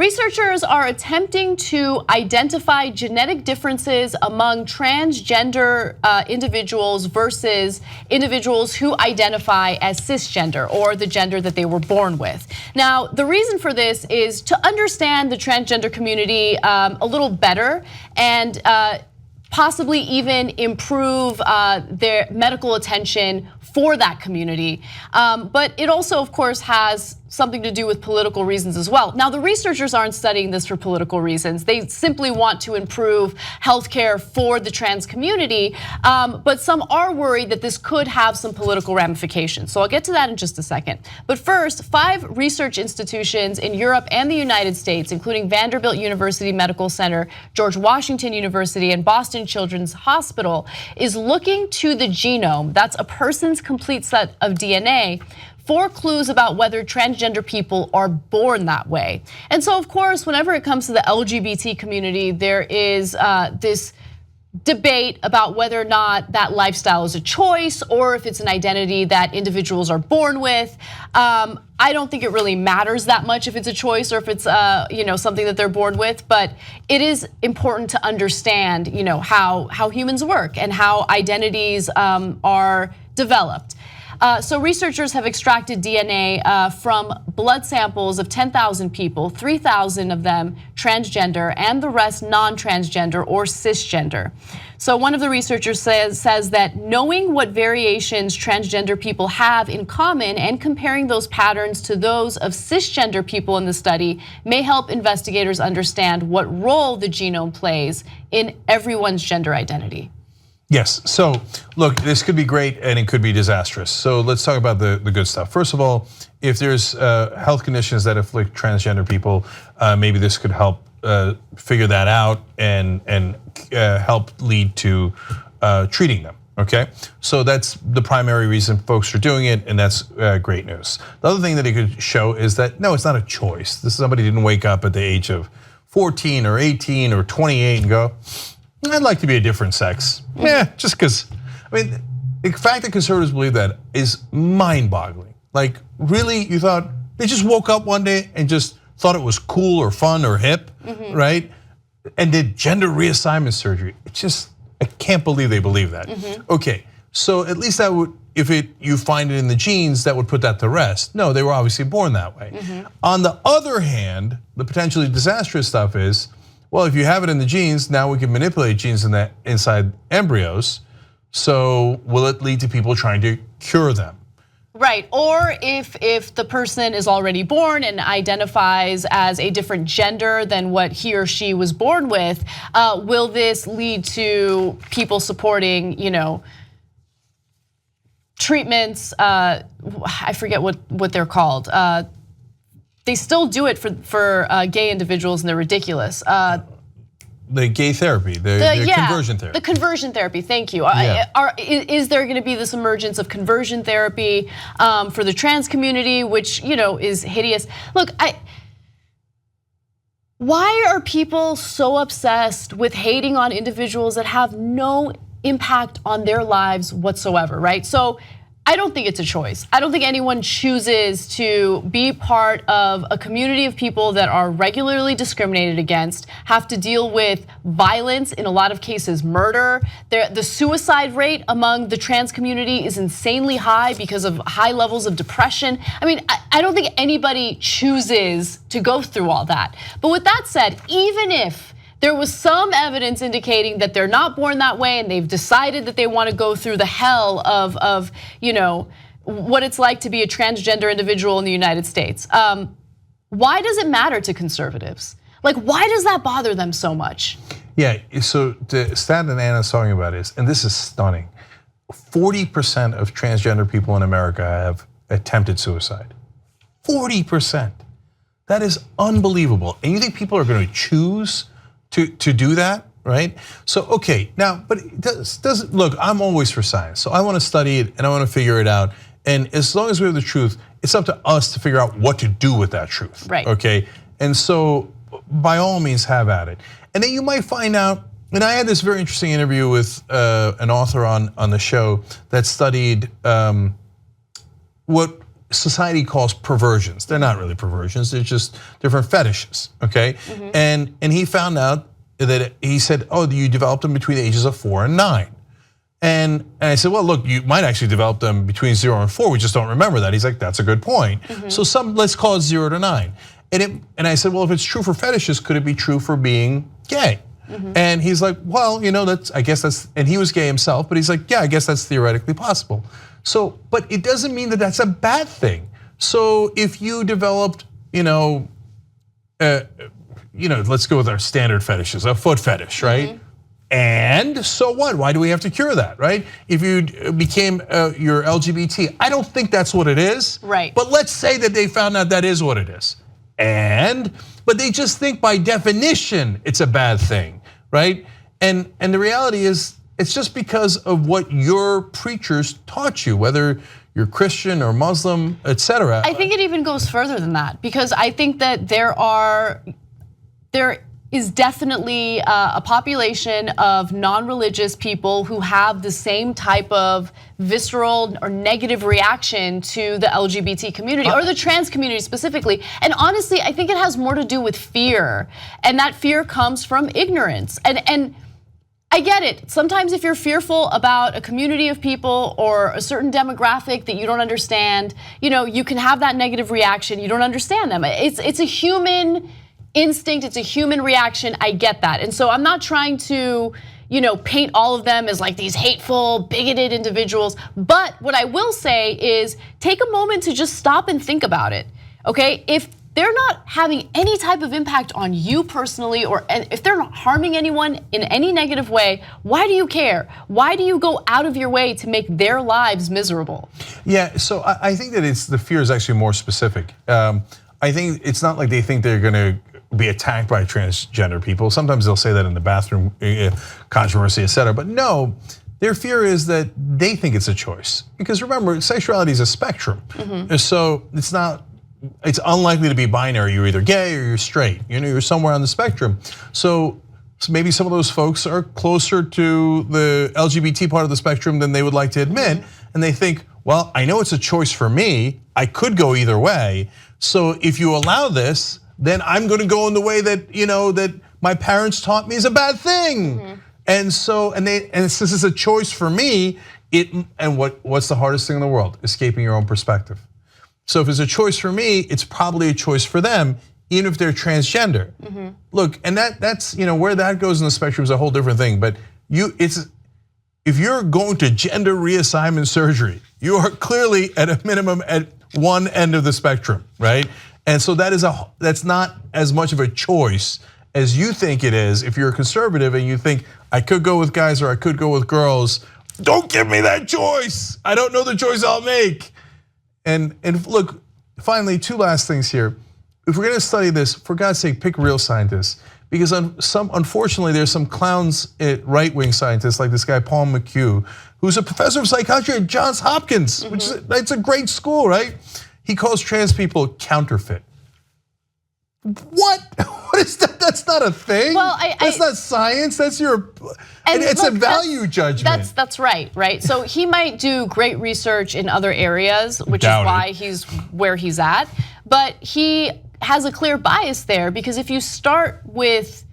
Researchers are attempting to identify genetic differences among transgender individuals versus individuals who identify as cisgender, or the gender that they were born with. Now, the reason for this is to understand the transgender community a little better and possibly even improve their medical attention for that community. But it also, of course, has something to do with political reasons as well. Now, the researchers aren't studying this for political reasons. They simply want to improve healthcare for the trans community, but some are worried that this could have some political ramifications. So I'll get to that in just a second. But first, 5 research institutions in Europe and the United States, including Vanderbilt University Medical Center, George Washington University, and Boston Children's Hospital, is looking to the genome, that's a person's complete set of DNA, for clues about whether transgender people are born that way. And so, of course, whenever it comes to the LGBT community, there is this debate about whether or not that lifestyle is a choice or if it's an identity that individuals are born with. I don't think it really matters that much if it's a choice or if it's something that they're born with, but it is important to understand how humans work and how identities are developed. So researchers have extracted DNA from blood samples of 10,000 people, 3,000 of them transgender, and the rest non-transgender or cisgender. So one of the researchers says that knowing what variations transgender people have in common and comparing those patterns to those of cisgender people in the study may help investigators understand what role the genome plays in everyone's gender identity. Yes, so look, this could be great and it could be disastrous. So let's talk about the good stuff. First of all, if there's health conditions that afflict transgender people, maybe this could help figure that out and help lead to treating them, okay? So that's the primary reason folks are doing it, and that's great news. The other thing that it could show is that, no, it's not a choice. Somebody didn't wake up at the age of 14 or 18 or 28 and go, I'd like to be a different sex. Yeah, just because, the fact that conservatives believe that is mind-boggling. Like, really, you thought they just woke up one day and just thought it was cool or fun or hip, right? And did gender reassignment surgery. I can't believe they believe that. Okay, so at least that would, if you find it in the genes, that would put that to rest. No, they were obviously born that way. On the other hand, the potentially disastrous stuff is, well, if you have it in the genes, now we can manipulate genes inside embryos. So will it lead to people trying to cure them? Right, or if the person is already born and identifies as a different gender than what he or she was born with, will this lead to people supporting, treatments? I forget what they're called. They still do it for gay individuals, and they're ridiculous. The gay therapy, the conversion therapy. The conversion therapy, thank you. Is there gonna be this emergence of conversion therapy for the trans community, which is hideous? Look, why are people so obsessed with hating on individuals that have no impact on their lives whatsoever, right? So I don't think it's a choice. I don't think anyone chooses to be part of a community of people that are regularly discriminated against, have to deal with violence, in a lot of cases murder. The suicide rate among the trans community is insanely high because of high levels of depression. I don't think anybody chooses to go through all that. But with that said, even if there was some evidence indicating that they're not born that way and they've decided that they want to go through the hell of what it's like to be a transgender individual in the United States. Why does it matter to conservatives? Like, why does that bother them so much? Yeah, so the stat that Anna's talking about is, and this is stunning, 40% of transgender people in America have attempted suicide. 40%. That is unbelievable. And you think people are going to choose to do that, right? So, okay, now, but it doesn't, look, I'm always for science. So I want to study it and I want to figure it out. And as long as we have the truth, it's up to us to figure out what to do with that truth, right? Okay, and so by all means have at it. And then you might find out, and I had this very interesting interview with an author on the show that studied what society calls perversions. They're not really perversions, they're just different fetishes, okay? And he found out that, he said, oh, you developed them between the ages of 4 and 9. And I said, well, look, you might actually develop them between 0 and 4, we just don't remember that. He's like, that's a good point. So let's call it 0 to 9. And I said, well, if it's true for fetishes, could it be true for being gay? And he's like, well, I guess that's, and he was gay himself, but he's like, yeah, I guess that's theoretically possible. So, but it doesn't mean that that's a bad thing. So if you developed, let's go with our standard fetishes, a foot fetish, right? And so what? Why do we have to cure that, right? If you became you're LGBT, I don't think that's what it is. Right. But let's say that they found out that is what it is. But they just think by definition it's a bad thing, right? And the reality is, it's just because of what your preachers taught you, whether you're Christian or Muslim, etc. I think it even goes further than that, because I think that there is definitely a population of non-religious people who have the same type of visceral or negative reaction to the LGBT community or the trans community specifically. And honestly, I think it has more to do with fear, and that fear comes from ignorance. And I get it. Sometimes if you're fearful about a community of people or a certain demographic that you don't understand, you can have that negative reaction. You don't understand them. It's a human instinct, it's a human reaction. I get that. And so I'm not trying to, paint all of them as like these hateful, bigoted individuals. But what I will say is take a moment to just stop and think about it. Okay? If they're not having any type of impact on you personally, or if they're not harming anyone in any negative way, why do you care? Why do you go out of your way to make their lives miserable? Yeah, so I think that the fear is actually more specific. I think it's not like they think they're gonna be attacked by transgender people. Sometimes they'll say that in the bathroom controversy, etc. But no, their fear is that they think it's a choice. Because remember, sexuality is a spectrum. So it's unlikely to be binary. You're either gay or you're straight. You're somewhere on the spectrum. So maybe some of those folks are closer to the LGBT part of the spectrum than they would like to admit. And they think, well, I know it's a choice for me. I could go either way. So if you allow this, then I'm going to go in the way that that my parents taught me is a bad thing. And so and since it's a choice for me, what's the hardest thing in the world? Escaping your own perspective. So if it's a choice for me, it's probably a choice for them, even if they're transgender. Look, and that's where that goes in the spectrum is a whole different thing. But if you're going to gender reassignment surgery, you are clearly at a minimum at one end of the spectrum, right? And so that's not as much of a choice as you think it is. If you're a conservative and you think I could go with guys or I could go with girls, don't give me that choice. I don't know the choice I'll make. And look, finally, two last things here. If we're gonna study this, for God's sake, pick real scientists. Because unfortunately, there's some clowns, right-wing scientists like this guy, Paul McHugh, who's a professor of psychiatry at Johns Hopkins, which it's a great school, right? He calls trans people counterfeit. What? What is that? That's not a thing. Well, that's not science. That's it's a value judgment. That's right. So he might do great research in other areas, which is why he's where he's at. But he has a clear bias there, because if you start with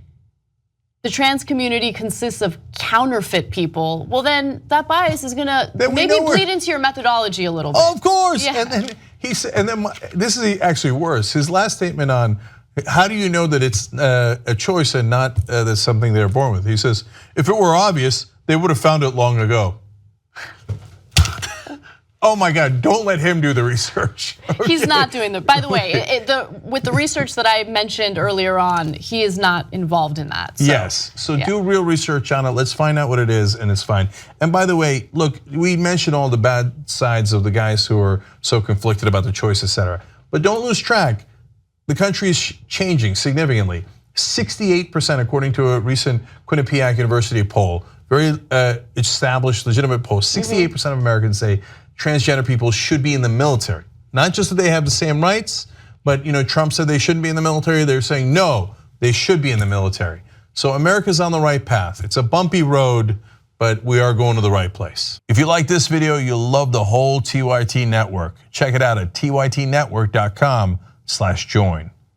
the trans community consists of counterfeit people, well then that bias is gonna maybe bleed into your methodology a little bit. Of course. Yeah. And then he said, this is actually worse. His last statement on how do you know that it's a choice and not that's something they're born with? He says, if it were obvious, they would have found it long ago. Oh my God, don't let him do the research. Okay. He's not doing the, by the way, with the research that I mentioned earlier on, he is not involved in that. So, yes, so do real research on it. Let's find out what it is and it's fine. And by the way, look, we mentioned all the bad sides of the guys who are so conflicted about the choice, etc. But don't lose track, the country is changing significantly. 68% according to a recent Quinnipiac University poll, very established, legitimate poll, 68% of Americans say transgender people should be in the military. Not just that they have the same rights, but Trump said they shouldn't be in the military. They're saying no, they should be in the military. So America's on the right path. It's a bumpy road, but we are going to the right place. If you like this video, you'll love the whole TYT network. Check it out at tytnetwork.com/join.